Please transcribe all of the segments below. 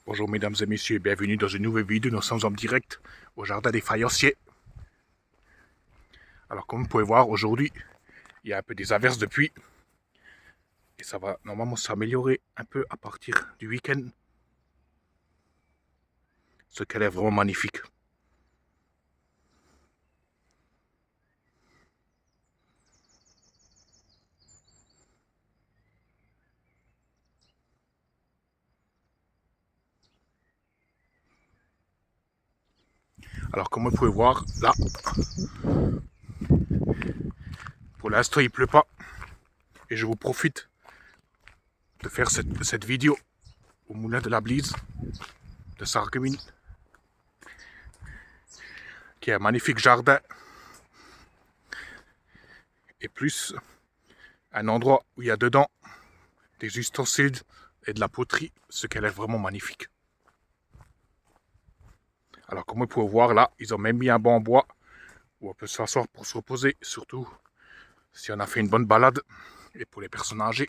Bonjour mesdames et messieurs, bienvenue dans une nouvelle vidéo. Nous sommes en direct au jardin des faïenciers. Alors comme vous pouvez voir, aujourd'hui, il y a un peu des averses de pluie. Et ça va normalement s'améliorer un peu à partir du week-end. Ce qu'elle est vraiment magnifique. Alors comme vous pouvez voir, là, pour l'instant il ne pleut pas. Et je vous profite de faire cette vidéo au moulin de la Blise de Sarreguemines, qui est un magnifique jardin. Et plus un endroit où il y a dedans des ustensiles et de la poterie, ce qu'elle est vraiment magnifique. Alors comme vous pouvez voir là, ils ont même mis un banc en bois où on peut s'asseoir pour se reposer, surtout si on a fait une bonne balade et pour les personnes âgées.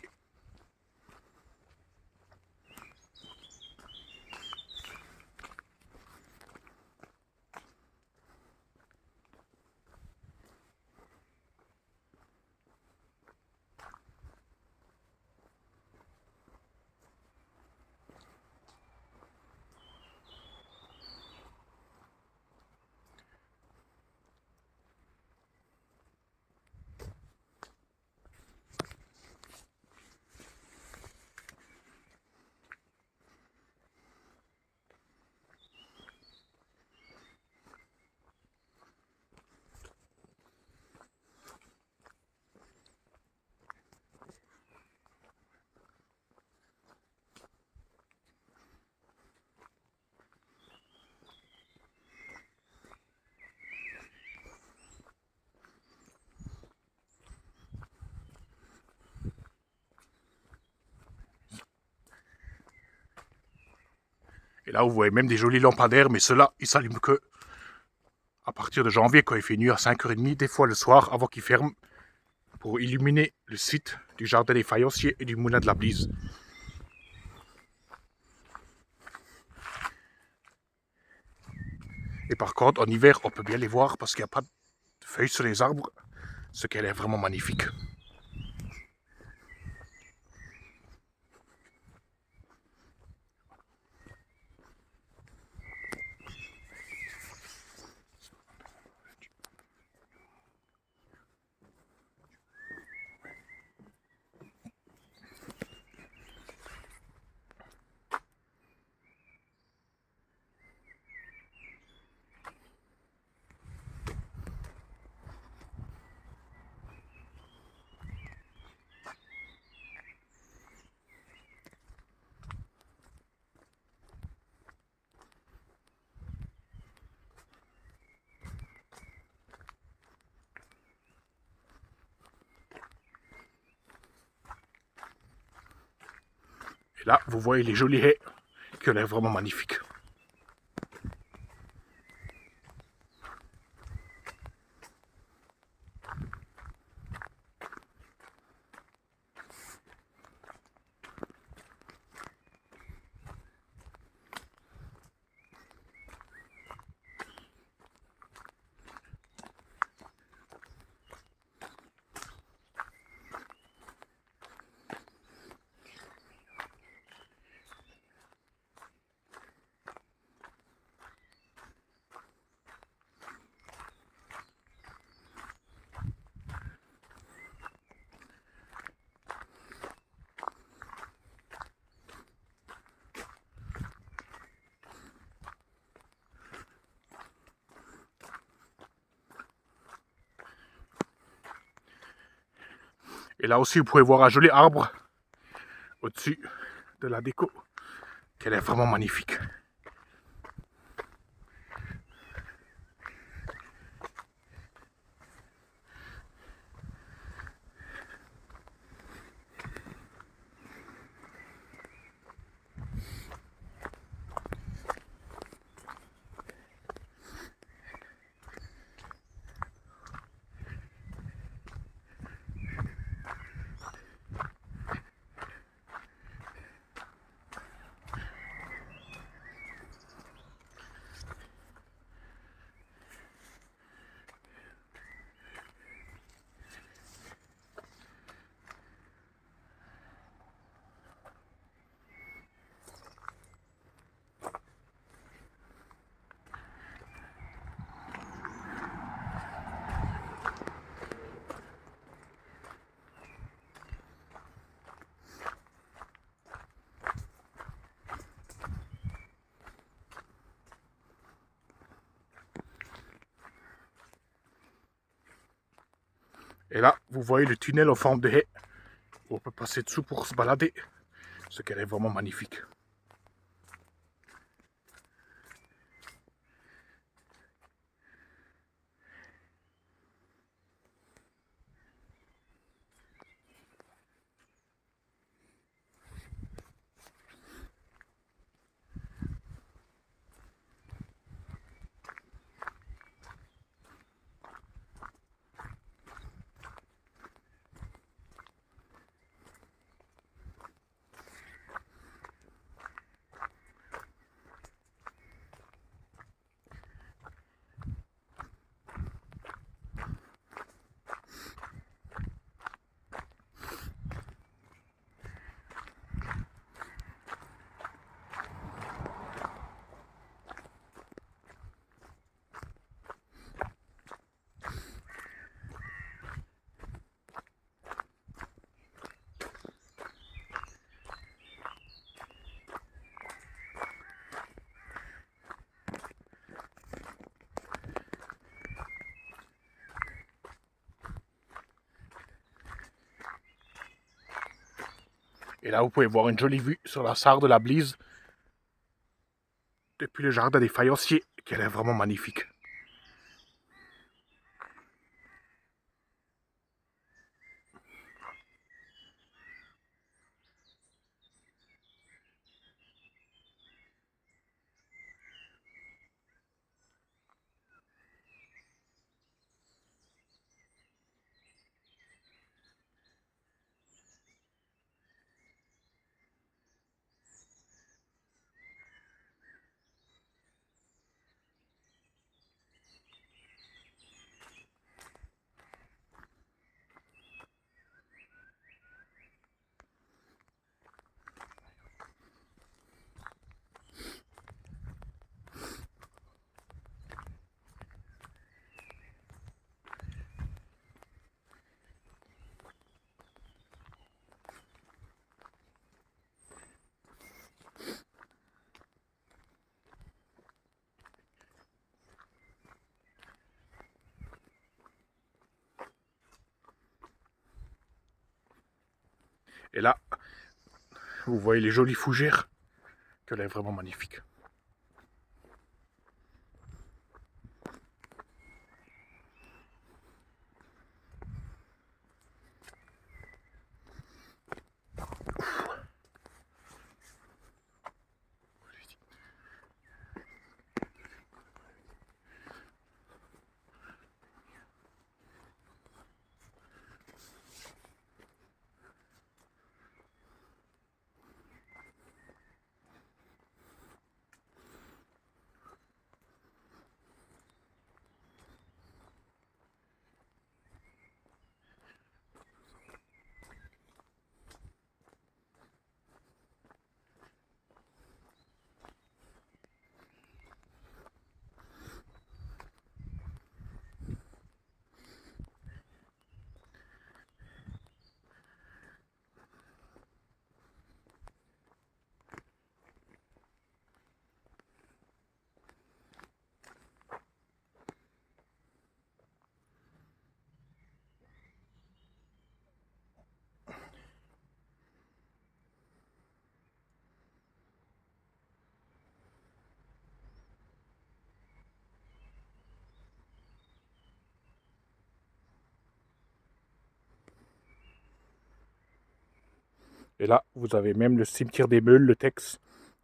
Et là, vous voyez même des jolis lampadaires, mais ceux-là, ils s'allument que à partir de janvier, quand il fait nuit à 5h30, des fois le soir, avant qu'ils ferment, pour illuminer le site du jardin des faïenciers et du moulin de la Blise. Et par contre, en hiver, on peut bien les voir parce qu'il n'y a pas de feuilles sur les arbres, ce qu'elle est vraiment magnifique. Et là, vous voyez les jolis haies qui ont l'air vraiment magnifiques. Et là aussi, vous pouvez voir un joli arbre au-dessus de la déco, qu'elle est vraiment magnifique. Et là, vous voyez le tunnel en forme de haie, où on peut passer dessous pour se balader, ce qu'elle est vraiment magnifique. Et là, vous pouvez voir une jolie vue sur la Sarre de la Blise depuis le jardin des faïenciers, qu'elle est vraiment magnifique. Et là, vous voyez les jolies fougères, qu'elle est vraiment magnifique. Et là, vous avez même le cimetière des Meules, le texte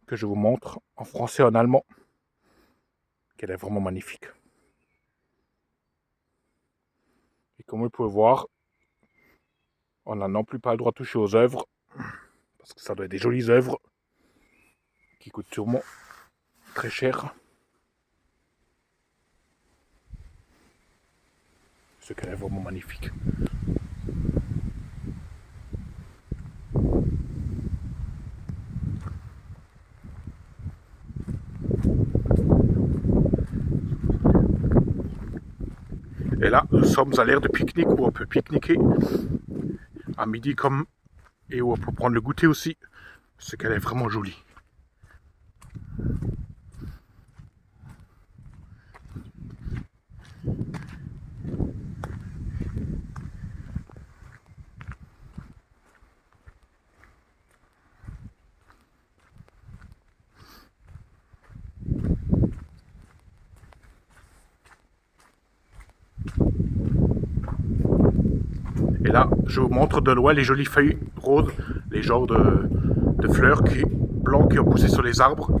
que je vous montre en français et en allemand, qu'elle est vraiment magnifique. Et comme vous pouvez voir, on n'a non plus pas le droit de toucher aux œuvres, parce que ça doit être des jolies œuvres qui coûtent sûrement très cher. Ce qu'elle est vraiment magnifique. Et là, nous sommes à l'ère de pique-nique où on peut pique-niquer à midi comme et où on peut prendre le goûter aussi. Ce qu'elle est vraiment jolie. là, je vous montre de loin les jolies feuilles roses, les genres de fleurs blancs qui ont poussé sur les arbres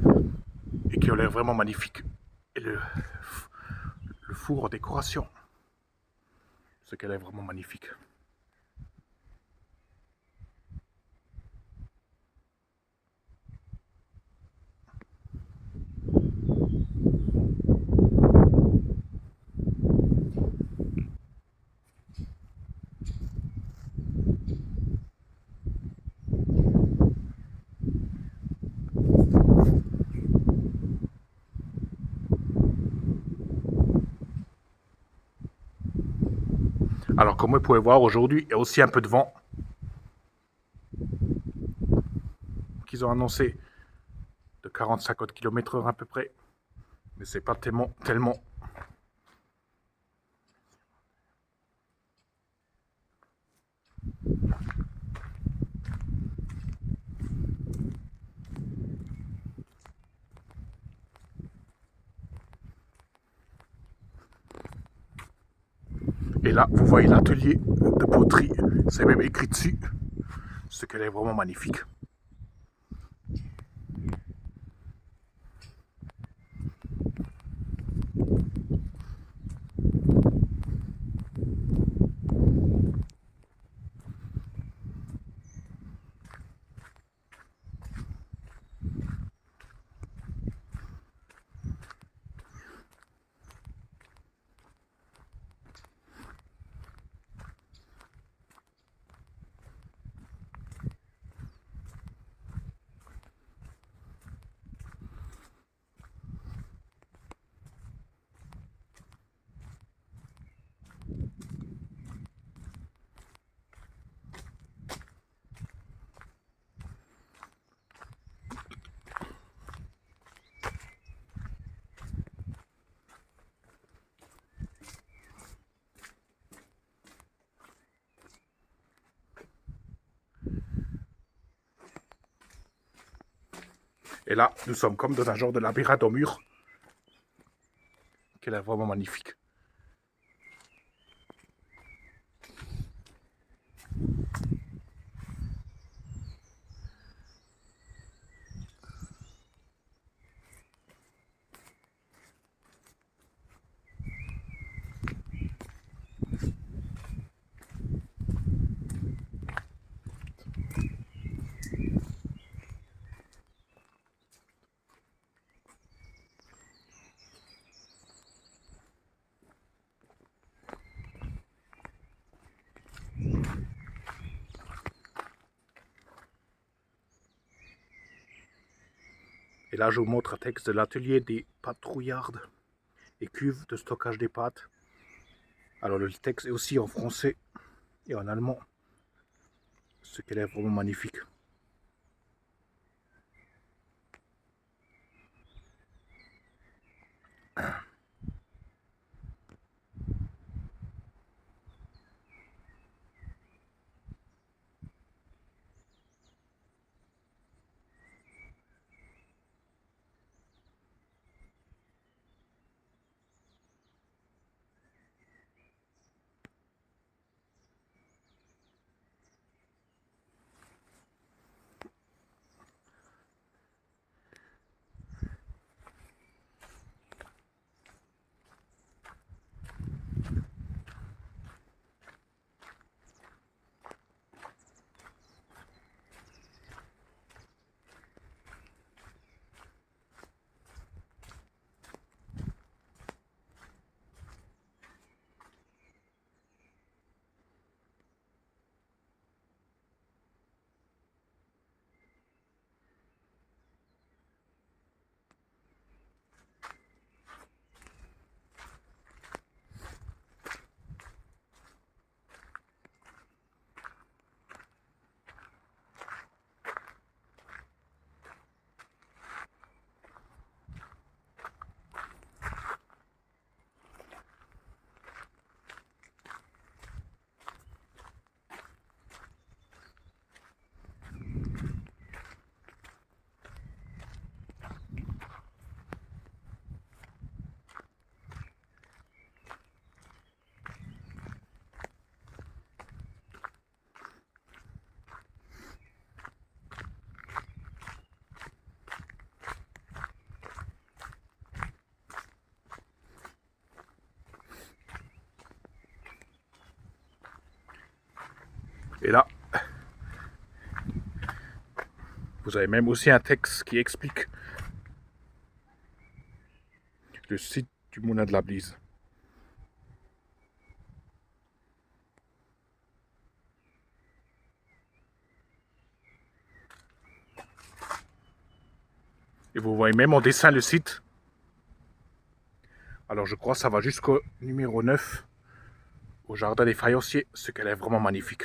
et qui ont l'air vraiment magnifiques. Et le four en décoration, ce qu'elle est vraiment magnifique. Alors comme vous pouvez voir aujourd'hui, il y a aussi un peu de vent qu'ils ont annoncé de 40-50 km/h à peu près, mais c'est pas tellement. Et là, vous voyez l'atelier de poterie, c'est même écrit dessus, ce qu'elle est vraiment magnifique. Et là, nous sommes comme dans un genre de labyrinthe au mur, qui est vraiment magnifique. Et là, je vous montre un texte de l'atelier des pâtes trouillardes et cuves de stockage des pâtes. Alors le texte est aussi en français et en allemand, ce qui est vraiment magnifique. Et là, vous avez même aussi un texte qui explique le site du Moulin de la Blise. Et vous voyez même en dessin le site. Alors je crois que ça va jusqu'au numéro 9, au jardin des faïenciers, ce qu'elle est vraiment magnifique.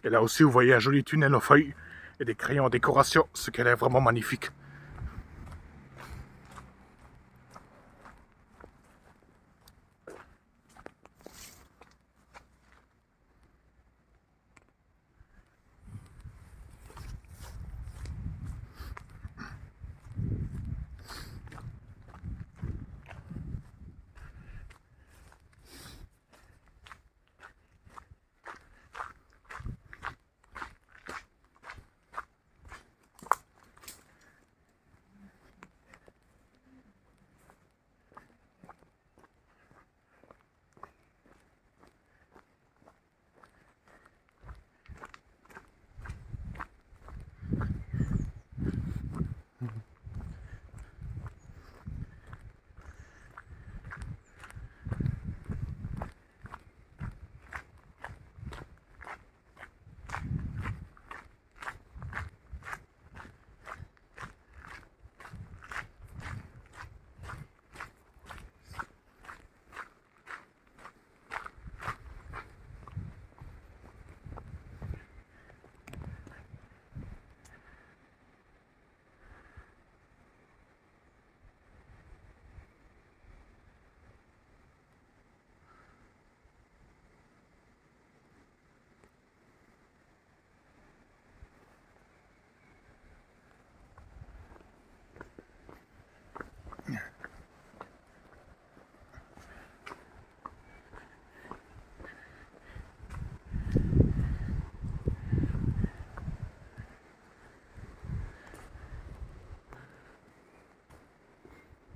Et là aussi, vous voyez un joli tunnel en feuilles et des crayons en décoration, ce qu'elle est vraiment magnifique.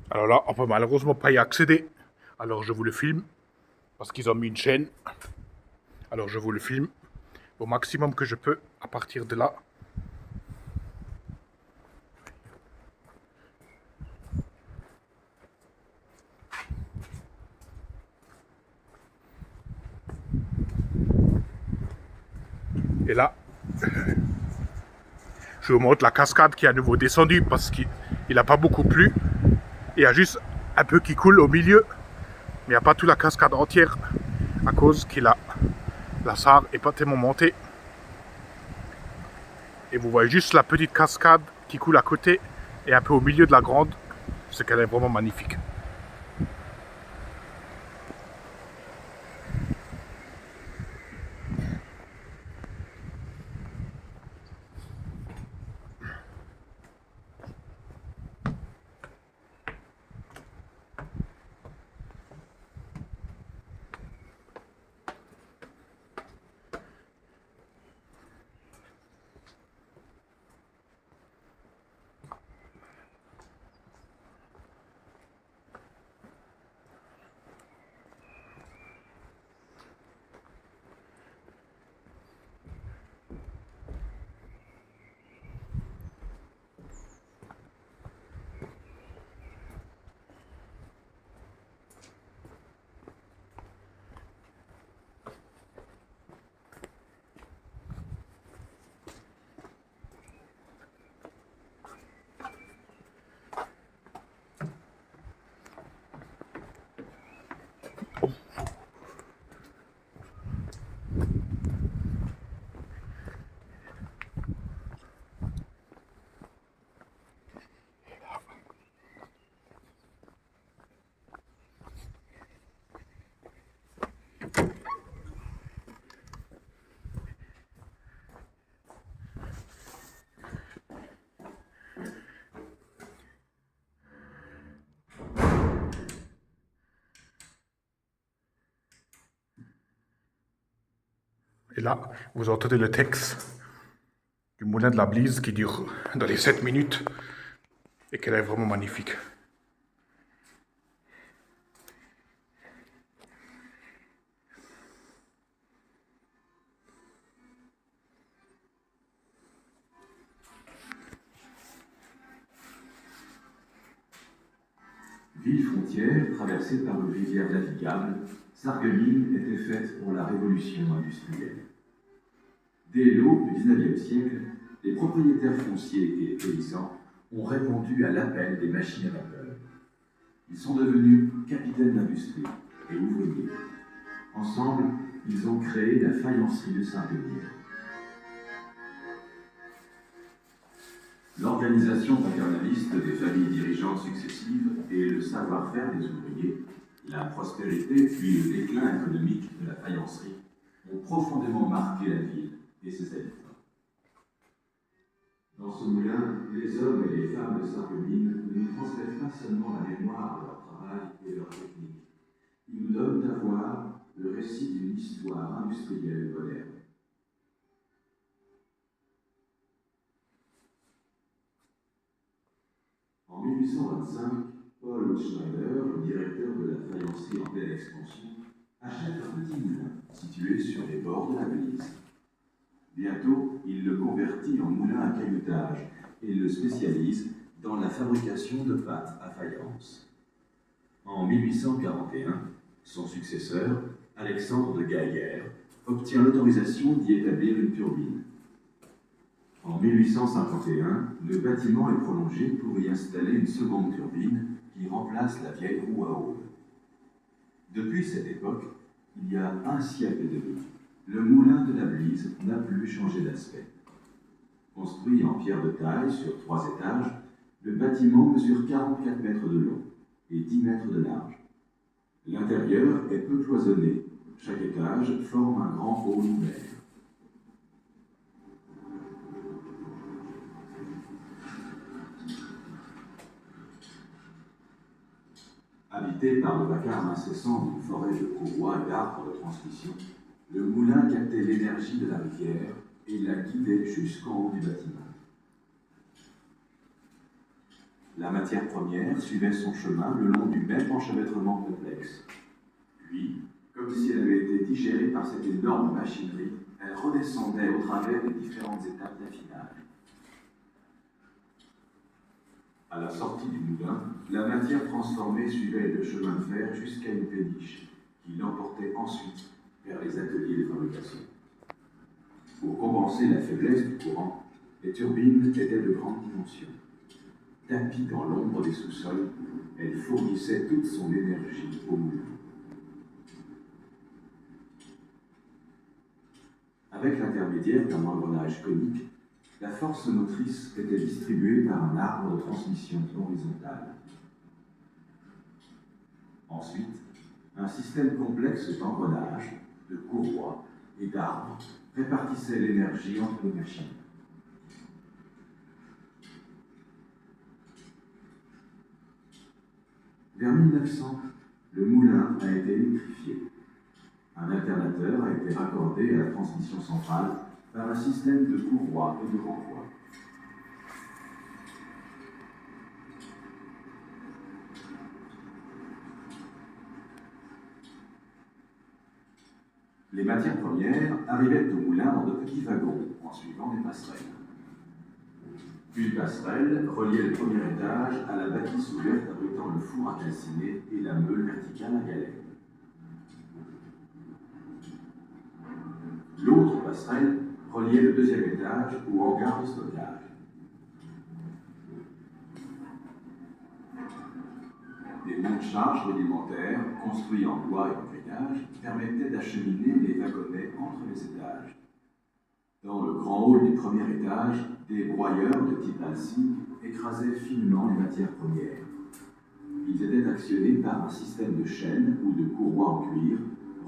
Alors là, on peut malheureusement pas y accéder. Alors je vous le filme, parce qu'ils ont mis une chaîne. Alors je vous le filme au maximum que je peux à partir de là. Et là, je vous montre la cascade qui est à nouveau descendue parce qu'il n'a pas beaucoup plu. Il y a juste un peu qui coule au milieu, mais il n'y a pas toute la cascade entière à cause la sarre n'est pas tellement montée. Et vous voyez juste la petite cascade qui coule à côté et un peu au milieu de la grande, ce qu'elle est vraiment magnifique. Et là, vous entendez le texte du Moulin de la Blise qui dure dans les 7 minutes et qu'elle est vraiment magnifique. Ville frontière traversée par une rivière navigable, Sarreguemines était faite pour la révolution industrielle. Dès l'aube du XIXe siècle, les propriétaires fonciers et les paysans ont répondu à l'appel des machines à vapeur. Ils sont devenus capitaines d'industrie et ouvriers. Ensemble, ils ont créé la faïencerie de Sarreguemines. L'organisation paternaliste des familles dirigeantes successives et le savoir-faire des ouvriers, la prospérité puis le déclin économique de la faïencerie ont profondément marqué la ville et ses habitants. Dans ce moulin, les hommes et les femmes de Sarreguemines ne nous transmettent pas seulement la mémoire de leur travail et de leur technique. Ils nous donnent à voir le récit d'une histoire industrielle moderne. En 1825, Paul Schneider, le directeur de la faïencerie en pleine expansion, achète un petit moulin situé sur les bords de la Venise. Bientôt, il le convertit en moulin à cailloutage et le spécialise dans la fabrication de pâtes à faïence. En 1841, son successeur, Alexandre de Gaillère, obtient l'autorisation d'y établir une turbine. En 1851, le bâtiment est prolongé pour y installer une seconde turbine qui remplace la vieille roue à aube. Depuis cette époque, il y a un siècle et demi, le moulin de la Blyse n'a plus changé d'aspect. Construit en pierre de taille sur 3 étages, le bâtiment mesure 44 mètres de long et 10 mètres de large. L'intérieur est peu cloisonné. Chaque étage forme un grand hall ouvert. Habité par le vacarme incessant d'une forêt de courroies et d'arbres de transmission, le moulin captait l'énergie de la rivière et la guidait jusqu'en haut du bâtiment. La matière première suivait son chemin le long du même enchevêtrement complexe. Puis, comme si elle avait été digérée par cette énorme machinerie, elle redescendait au travers des différentes étapes d'affinage. À la sortie du moulin, la matière transformée suivait le chemin de fer jusqu'à une péniche, qui l'emportait ensuite vers les ateliers de fabrication. Pour compenser la faiblesse du courant, les turbines étaient de grande dimension. Tapie dans l'ombre des sous-sols, elle fournissait toute son énergie au moulin. Avec l'intermédiaire d'un engrenage conique, la force motrice était distribuée par un arbre de transmission horizontale. Ensuite, un système complexe d'engrenages, de courroies et d'arbres répartissait l'énergie entre les machines. Vers 1900, le moulin a été électrifié. Un alternateur a été raccordé à la transmission centrale par un système de courroies et de renvoi. Les matières premières arrivaient au moulin dans de petits wagons en suivant des passerelles. Une passerelle reliait le premier étage à la bâtisse ouverte abritant le four à calciner et la meule verticale à galets. L'autre passerelle reliait le deuxième étage au hangar de stockage. Des monte-charges rudimentaires, construits en bois et en grillage, permettaient d'acheminer les wagonnets entre les étages. Dans le grand hall du premier étage, des broyeurs de type Alsing écrasaient finement les matières premières. Ils étaient actionnés par un système de chaînes ou de courroies en cuir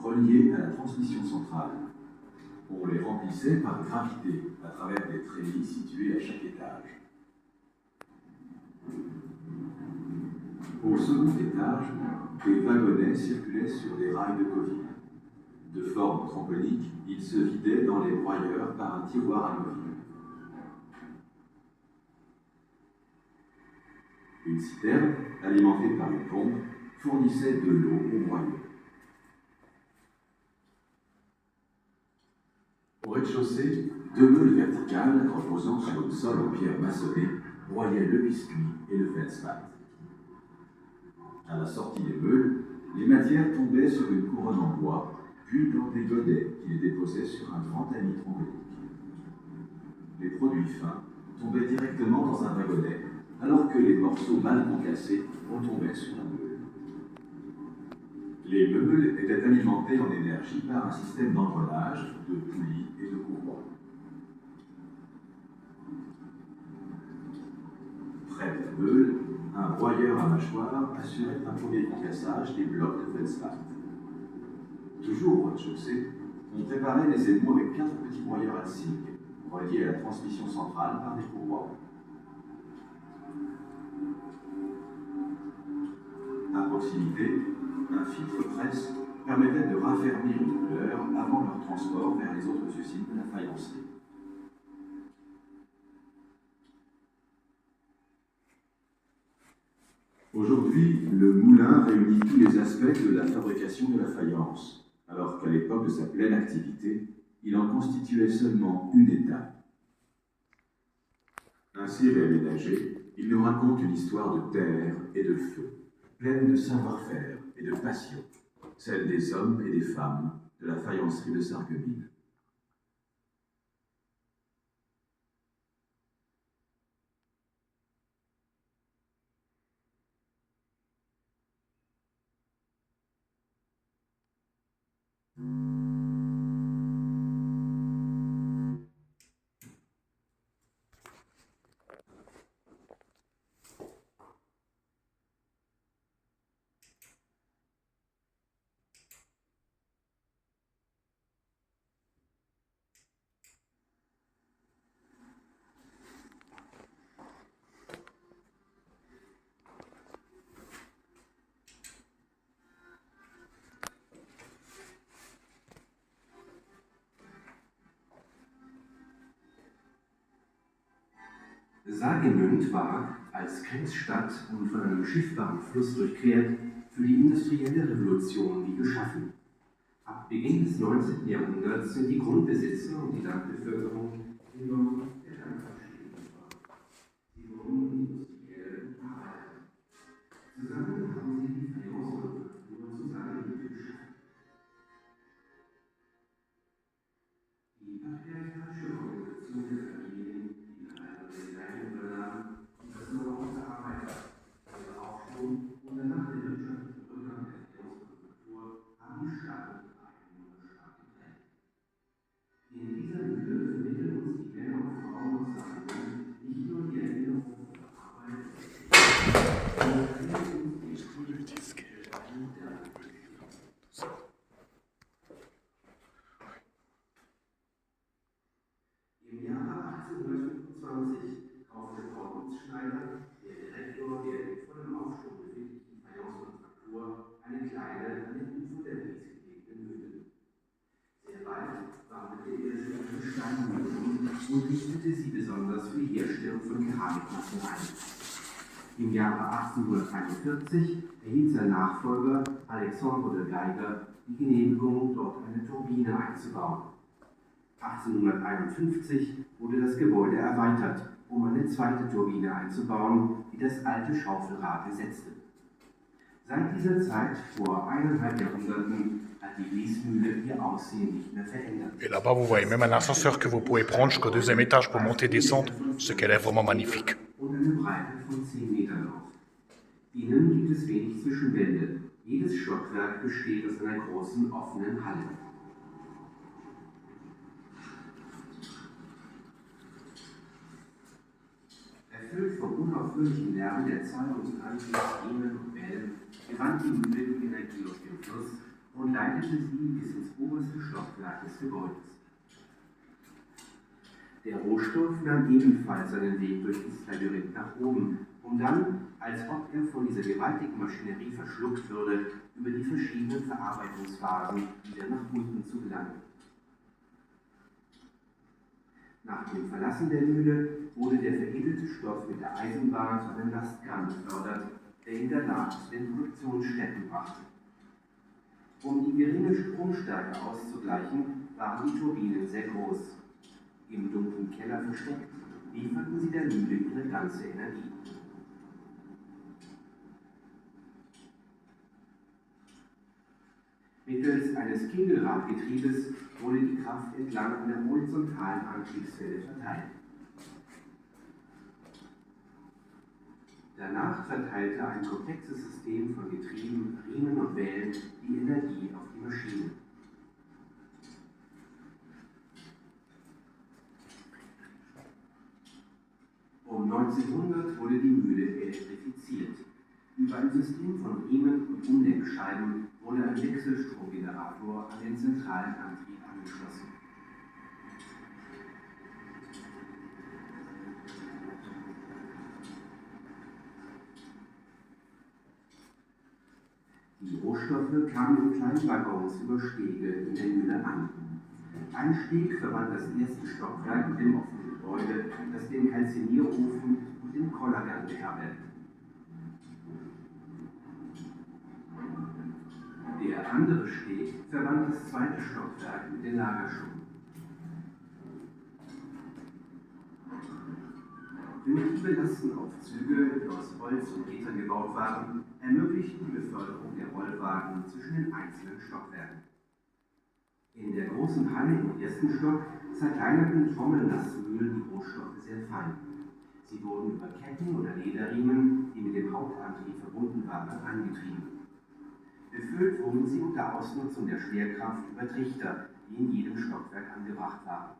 reliées à la transmission centrale. On les remplissait par gravité à travers des treillis situés à chaque étage. Au second étage, des wagonnets circulaient sur des rails de coville. De forme trombonique, ils se vidaient dans les broyeurs par un tiroir amovible. Une citerne, alimentée par une pompe, fournissait de l'eau aux broyeurs. Au rez-de-chaussée, 2 meules verticales reposant sur le sol en pierre maçonnée broyaient le biscuit et le feldspath. À la sortie des meules, les matières tombaient sur une couronne en bois, puis dans des godets qui les déposaient sur un grand tamis trombonique. Les produits fins tombaient directement dans un wagonnet, alors que les morceaux mal concassés retombaient sur la meule. Les meules étaient alimentés en énergie par un système d'engrenage, de poulies et de courroies. mâchoire assurait un premier concassage des blocs de feldspar. Toujours au rez-de-chaussée, on préparait les émaux avec 4 petits broyeurs à zinc, reliés à la transmission centrale par des courroies. À proximité, un filtre presse permettait de raffermir les couleurs avant leur transport vers les autres usines de la faïencerie. Aujourd'hui, le moulin réunit tous les aspects de la fabrication de la faïence, alors qu'à l'époque de sa pleine activité, il en constituait seulement une étape. Ainsi réaménagé, il nous raconte une histoire de terre et de feu, pleine de savoir-faire et de passion, celle des hommes et des femmes de la faïencerie de Sarreguemines. Saargemünd war, als Grenzstadt und von einem schiffbaren Fluss durchquert, für die industrielle Revolution wie geschaffen. Ab Beginn des 19. Jahrhunderts sind die Grundbesitzer und die Landbevölkerung enorm der Landverschädigung geworden. Sie wurden industriell arbeiten. Zusammen haben sie die Faïence-Manufaktur zu Saargemünd geschaffen. Die patriarchalische Organisation der Familien, die innerhalb der Leitung übernahm, und das Know-how der Arbeiter, der Aufschwung und danach der wirtschaftliche Rückgang der Faïence-Manufaktur haben die Stadt und die Einwohner stark getrennt. In dieser Mühle vermitteln uns die Männer und Frauen aus Saargemünd nicht nur die Erinnerung an die Arbeit, sondern erzählen uns die Geschichte der modernen. Im Jahre 1825 kaufte Paul Gutzschneider, der Direktor der in vollem Aufschwung befindlichen Faïence-Manufaktur, eine kleine, an den Ufern der Wies gelegene Mühle. Sehr bald wandelte er sich an eine Steinmühle und richtete sie besonders für die Herstellung von Keramikmassen ein. Im Jahre 1841 erhielt sein Nachfolger Alexandre de Geiger die Genehmigung, dort eine Turbine einzubauen. 1851 wurde das Gebäude erweitert, um eine zweite Turbine einzubauen, die das alte Schaufelrad ersetzte. Seit dieser Zeit, vor 1,5 Jahrhunderten, hat die Wiesmühle ihr Aussehen nicht mehr verändert. Et là-bas, vous voyez même un ascenseur que vous pouvez prendre jusqu'au 2e étage pour monter et descendre, ce qu'elle est vraiment magnifique. Und eine Breite von 10 Metern auf. Innen gibt es wenig Zwischenwände. Jedes Stockwerk besteht aus einer großen offenen Halle. Erfüllt vom unaufhörlichen Lärm der zahllosen Antriebsriemen und Wellen, gewann die Mühle die Energie aus dem Fluss und leitete sie bis ins oberste Stockwerk des Gebäudes. Der Rohstoff nahm ebenfalls seinen Weg durch das Labyrinth nach oben, um dann, als ob er von dieser gewaltigen Maschinerie verschluckt würde, über die verschiedenen Verarbeitungsphasen wieder nach unten zu gelangen. Nach dem Verlassen der Mühle wurde der veredelte Stoff mit der Eisenbahn zu einem Lastkran befördert, der ihn danach zu den Produktionsstätten brachte. Um die geringe Stromstärke auszugleichen, waren die Turbinen sehr groß. Im dunklen Keller versteckt, lieferten sie der Mühle ihre ganze Energie. Mittels eines Kegelradgetriebes wurde die Kraft entlang einer horizontalen Antriebswelle verteilt. Danach verteilte ein komplexes System von Getrieben, Riemen und Wellen die Energie auf die Maschine. Um 1900 wurde die Mühle elektrifiziert. Über ein System von Riemen und Umlenkscheiben wurde ein Wechselstromgenerator an den zentralen Antrieb angeschlossen. Die Rohstoffe kamen in kleinen Waggons über Stege in der Mühle an. Ein Steg verband das erste Stockwerk mit dem offenen Gebäude, das den Kalzinierofen und den Kollergang beherbergt. Der andere Steg verband das zweite Stockwerk mit den Lagerschuppen. Primitive Lastenaufzüge, die aus Holz und Gittern gebaut waren, ermöglichten die Beförderung der Rollwagen zwischen den einzelnen Stockwerken. In der großen Halle im ersten Stock zerkleinerten Trommellastmühlen die Rohstoffe sehr fein. Sie wurden über Ketten oder Lederriemen, die mit dem Hauptantrieb verbunden waren, angetrieben. Befüllt wurden sie unter Ausnutzung der Schwerkraft über Trichter, die in jedem Stockwerk angebracht waren.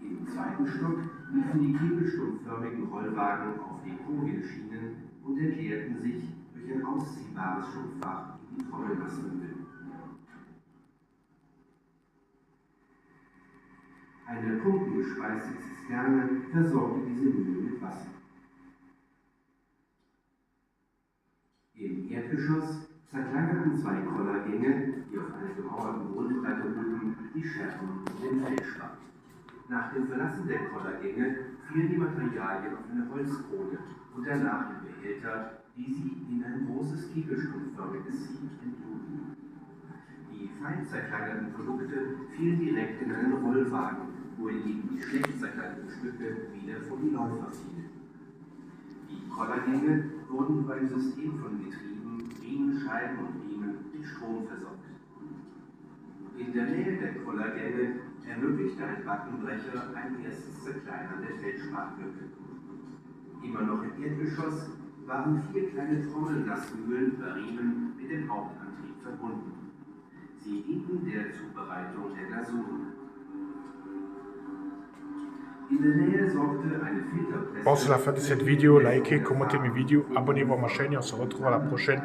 Im zweiten Stock liefen die kieselstumpfförmigen Rollwagen auf Depotwindenschienen und entleerten sich durch ein ausziehbares Schubfach in die Trommellastmühlen. Eine pumpengespeiste Zisterne versorgte diese Mühlen mit Wasser. Im Erdgeschoss zerkleinerten zwei Kollergänge, die auf einer gemauerten Grundplatte ruhten, die Scherben und den Feldspat. Nach dem Verlassen der Kollergänge fielen die Materialien auf eine Holzkrone und danach in Behälter, die sie in ein großes kegelstumpfförmiges Sieb entluden. Die fein zerkleinerten Produkte fielen direkt in einen Rollwagen, wohingegen die schlecht zerkleinerten Stücke wieder vor die Läufer fielen. Die Kollergänge wurden über ein System von Getrieben, Riemenscheiben und Riemen mit Strom versorgt. In der Nähe der Kollergänge ermöglichte ein Backenbrecher ein erstes Zerkleinern der Feldspatlücke. Immer noch im Erdgeschoss waren 4 kleine Trommellastmühlen über Riemen mit dem Hauptantrieb verbunden. Sie dienten der Zubereitung der Glasuren. In der Nähe sorgte eine Filterpresse. Pensez à la fin de cette vidéo, likez, commentez mes vidéos, abonnez-vous à ma chaîne et on se retrouve à la prochaine.